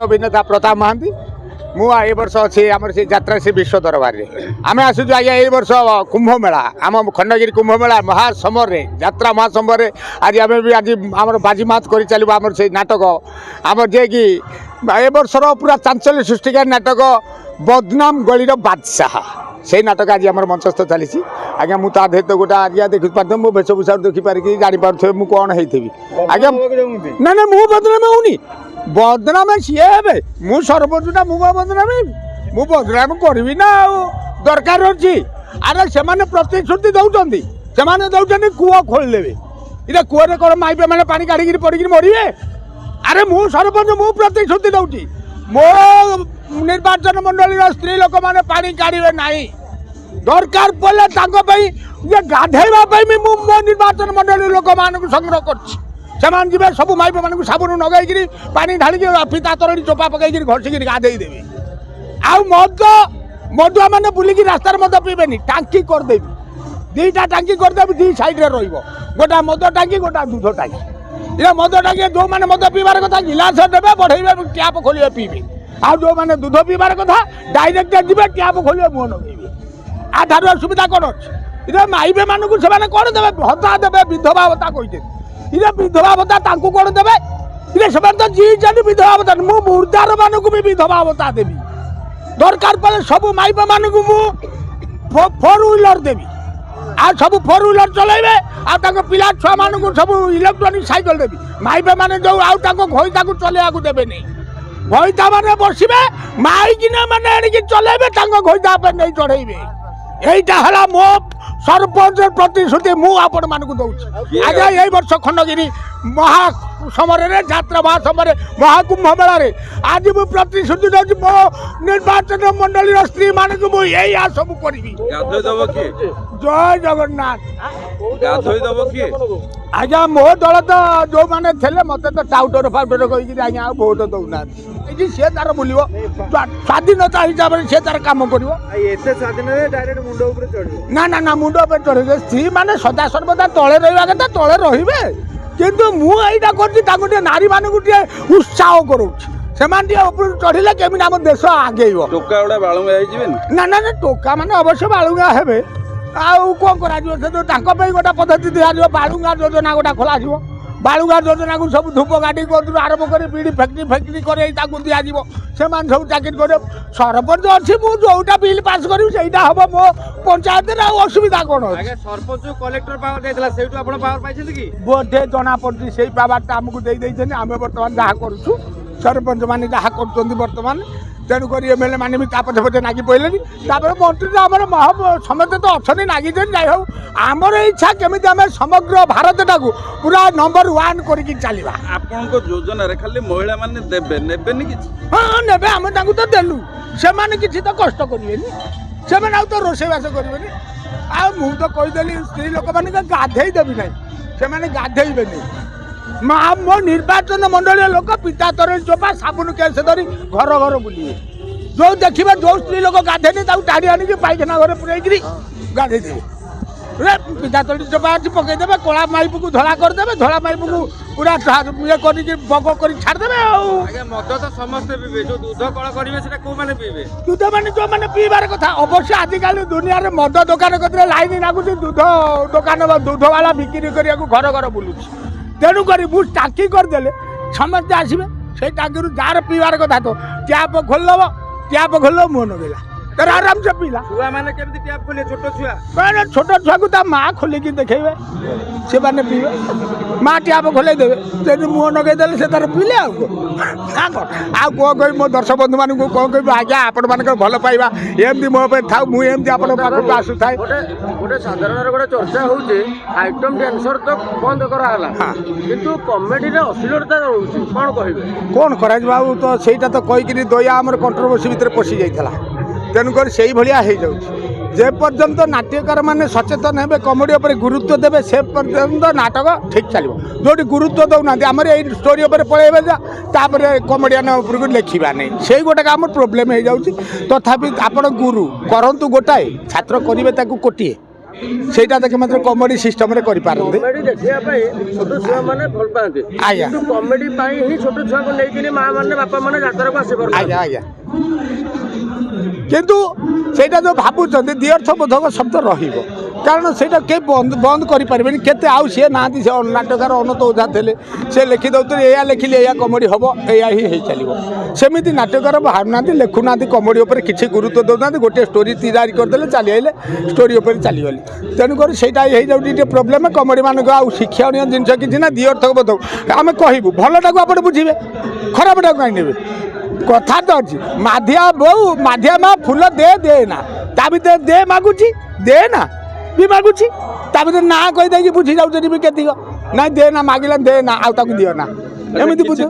अभिनेता प्रताप महांती मु ए वर्ष अच्छे आम से यात्रा से विश्व दरबार में आम आसुचु आज्ञा ए वर्ष कुंभ मेला आम खंडगिरी कुंभ मेला महासमर यात्रा महासमर आज आम भी आज आम बाजीमात कर चलू आम से नाटक आम जे कि ए वर्षर पूरा चांचल्य सृष्टिकार नाटक बदनाम गलीर बादशाह से नाटक आज आम मंचस्थ चली आज्ञा मुझे ता तो गोटे आज्ञा देखी पार्थ मो वेशभूषा देखिपारि जानीपे मुझे कौन होती आज्ञा ना ना मुझे बदनाम होनी बदनाम सी हे मु सरपंचटा मुझे बदनाम मु बदनाम करी ना दरकार अच्छी अरे से प्रतिश्रुति दौरान से दौरान कूह खोलदेवे इटा कूहे कौन माइपे मैंने पानी काढ़ी पड़ी मरवे अरे मु सरपंच मु प्रतिश्रुति दौची मो निर्वाचन मंडल स्त्री लोक मैंने पानी काढ़े ना दरकार पड़े गाधेवाई मो निर्वाचन मंडल लोक मान संग्रह कर सब माइप मान साबुन नगैक पानी ढालिक फिता तरणी चोपा पकईक घषिक गाधेदेवी आउ मद मदुआ मैंने बुलिक रास्तार मद पीबे टांकी करदेवी दीटा टांकी करदेवी दी साइड गोटा मद टांकी गोटा दूध टांकी ये मद टांकी जो मैंने मद पीबार कथा गिलास देवे बढ़े टैप खोलिए पीबे आ जो मैंने दूध पीबार कथा डायरेक्ट जी टैप खोलिए मुह नगेबे आधार असुविधा कौन अच्छे माइबे मानक से कौन देवे भत्ता देवे विधवा भत्ता कहते इधे विधवा भत्ता कौन देवे इधे से तो जी जानी विधवा भत्ता मु मुर्दार मानक भी विधवा भत्ता देवी दरकार पड़े सब माइप मानक मु 4 व्हीलर देवी आ सब 4 व्हीलर चलेबे आ पिला छुआ मानक सब इलेक्ट्रोनिक साइकेल देवी माइपे माने जो आउ घईता को चलेया देवे नहीं घईता माने बसबे माइकिना माने एणिक चलेबे घईता पे नहीं चढ़ेबे এইটা হল মো सरपंच प्रतिश्रुति मु आपण मानक दौची आज यही वर्ष खंडगिरी महासमर यात्रा महासमर महाकुंभ मेला आज मु प्रतिश्रुति दौची मो निर्वाचन मंडल स्त्री मानक मु यही सब करी जय जगन्नाथ आज्ञा मो दल तो जो मैंने थे मत तो टाउटर फाउटर कहीकि आज्ञा भोट दौना सी तार बुल स्वाधीनता हिसाब से तार कम कर ना ना ना मुंड चढ़े स्त्री मैंने सदा सर्वदा तले रहा कथा तले रे किंतु मुझा कर नारी मानक उत्साह करूँ से चढ़ले केमी आम देश आगे ना ना ना टोका मैंने अवश्य बालुगा हे आउ कौन कर गोटे पद्धति दिया बालुगा योजना गोटा खोल बालुगा योजना को सब धूप गाड़ी को आरंभ कर बीड़ी फैक्ट्री कर दिज्व से सब चाकरी कर सरपंच अच्छी मुझा बिल पास करी हम मो पंचायत असुविधा कौन सरपंच कलेक्टर पावर बोधे जना पड़ी से पावर आमको आम बर्तमान जहाँ करुँ सरपंच मैंने जहाँ कर बर्तमान तेणुक एमएलए मैंने भी पछे पछे नागी पड़े मंत्री आम समस्त तो अच्छा नागी जाए हो आमर इच्छा केमी आम समग्र भारत टाक पूरा नंबर 1 करके चलवा योजना खाली महिला माने देबे नेबेनी किछि हाँ नेबे आम तो देलु से किसी तो कष्ट करेंगे से तो रोषेबास करेंगे आ मु तो कहीदेली स्त्री लोक मैंने गाधे देवी ना से गाधेबे नहीं मो निर्वाचन मंडल लोक पिता तरणी चोपा साबुन केस धरी घर घर बुलिए जो देखिए जो स्त्री लोक गाधेनी टाड़ी आनिक पाइखाना घर पुरेगी गाधे देवे पिता तरणी चोपा अच्छी पकईदे कला माइप को धला करदे धला माइप को पूरा ये बग कर छाड़दे मद तो समस्ते पीबे जो दूध कल करेंगे कौ मैंने पीबे दूध मैंने जो मैंने पीबार कथा अवश्य आजिकल दुनिया में मद दुकान कर लाइन लगुच दूध दुकान दूध वाला बिक्री करने घर घर बुलूँ तेणुक टाँकी करदे समस्ते आसवे से टाँकी जार पीबार कथा तो टैप खोलदेव टैप खोल मुह नगेला तर आराम से पीला छुआ माने केमती टैप खोले छोटो छुआ मैंने छोट छुआ को ता माँ खोलिकी देखेबे से मैंने पीबे माँ टैप खोले देवे से मुह नगेदेले से तार पीले आ कह मो दर्शक बंधु मान कौन कह आज्ञा आपण मान भल पाइबा एमती मो था मुझे आपण पाखक आसु थाए गोटे साधारण गोटे चर्चा होउजे आइटम डांसर तो बंद कराला किंतु कॉमेडी रे अश्लीलता रहउछि कोन कहिबे कौन करा बाबू तो सेटा तो कहीकि दया आमर कंट्रोवर्सी भितर पशि जाइथला तेणुकर से भाया हो जे पर्यंत नाट्यकार मैंने सचेतन हे कमेडी उपर गुरुत्व देवे से पर्यंत नाटक ठीक चलो जो गुरुत्व दौना आम स्टोरी पलैबे तापर कमेडियन उपरको लिखा नहीं से गोटे आम प्रोब्लेम हो जाऊँगी तथापि आप गुरु करतु गोटाए छात्र करेंगे कोटिए ସେଇଟା ଦେଖେ ମାତ୍ର କମେଡି ସିଷ୍ଟମରେ କରିପାରନ୍ତି। କମେଡି ଦେଖିବା ପାଇଁ ଛୋଟ ଛୁଆମାନେ ଭଲ ପାଆନ୍ତି, ଆଜ୍ଞା। କିନ୍ତୁ କମେଡି ପାଇଁ ହିଁ ଛୋଟ ଛୁଆଙ୍କୁ ନେଇକିନି ମା ମାନେ ବାପା ମାନେ ଯାତ୍ରାକୁ ଆସିପାରୁଛନ୍ତି। ଆଜ୍ଞା ଆଜ୍ଞା। କିନ୍ତୁ ସେଇଟା ଯେଉଁ ଭାବୁଛନ୍ତି ଦ୍ୱିଅର୍ଥବୋଧକ ଶବ୍ଦ ରହିବ, କାରଣ ସେଇଟା କେହି ବନ୍ଦ କରିପାରିବେନି। କେତେ ଆଉ ସିଏ ନାହାନ୍ତି, ସେ ନାଟକକାର ଅନନ୍ତ ଓଝା ଥିଲେ, ସେ ଲେଖିଦେଉଥିଲେ ଏଇଆ ଲେଖିଲେ ଏଇଆ କମେଡ଼ି ହେବ, ଏଇଆ ହିଁ ହେଇ ଚାଲିବ। ସେମିତି ନାଟକକାର ବାହାରୁନାହାନ୍ତି, ଲେଖୁନାହାନ୍ତି, କମେଡ଼ି ଉପରେ କିଛି ଗୁରୁତ୍ୱ ଦେଉନାହାନ୍ତି। ଗୋଟିଏ ଷ୍ଟୋରି ତିଆରି କରିଦେଲେ ଚାଲି ଆଇଲେ, ଷ୍ଟୋରି ଉପରେ ଚାଲିଗଲେ। ତେଣୁକରି ସେଇଟା ହେଇଯାଉଛି ଟିକେ ପ୍ରୋବ୍ଲେମ୍। କମେଡ଼ି ମାନଙ୍କ ଆଉ ଶିକ୍ଷଣୀୟ ଜିନିଷ କିଛି ନା, ଦ୍ୱିଅର୍ଥବୋଧକ ଆମେ କହିବୁ, ଭଲଟାକୁ ଆପଣ ବୁଝିବେ, ଖରାପଟାକୁ କାହିଁ ନେବେ। କଥା ତ ଅଛି, ମାଧିଆ ବୋଉ ମାଧିଆ ମା ଫୁଲ ଦେ ନା, ତା ଭିତରେ ଦେ ମାଗୁଛି, ଦେ ନା ବି ମାଗୁଛି, ତା ଭିତରେ ନାଁ କହିଦେଇକି ବୁଝି ଯାଉଛନ୍ତି ବି କେତିକ, ନାଇଁ ଦେ ନା ମାଗିଲା ଦେ ନା, ଆଉ ତାକୁ ଦିଅ ନା, ଏମିତି ବୁଝ।